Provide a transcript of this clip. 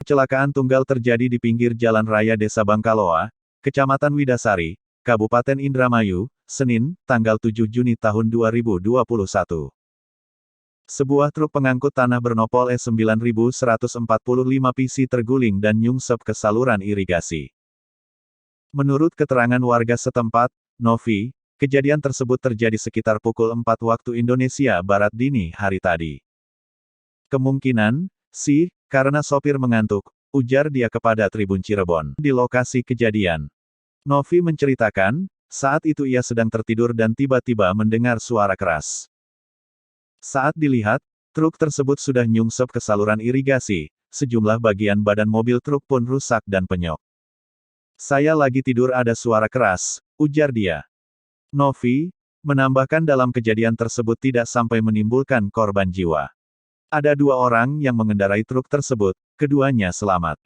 Kecelakaan tunggal terjadi di pinggir Jalan Raya Desa Bangkaloa, Kecamatan Widasari, Kabupaten Indramayu, Senin, tanggal 7 Juni tahun 2021. Sebuah truk pengangkut tanah bernopol E9145 PC terguling dan nyungsep ke saluran irigasi. Menurut keterangan warga setempat, Novi, kejadian tersebut terjadi sekitar pukul 4 waktu Indonesia Barat dini hari tadi. Kemungkinan, karena sopir mengantuk, ujar dia kepada Tribun Cirebon. Di lokasi kejadian, Novi menceritakan, saat itu ia sedang tertidur dan tiba-tiba mendengar suara keras. Saat dilihat, truk tersebut sudah nyungsep ke saluran irigasi, sejumlah bagian badan mobil truk pun rusak dan penyok. Saya lagi tidur ada suara keras, ujar dia. Novi menambahkan dalam kejadian tersebut tidak sampai menimbulkan korban jiwa. Ada 2 orang yang mengendarai truk tersebut, keduanya selamat.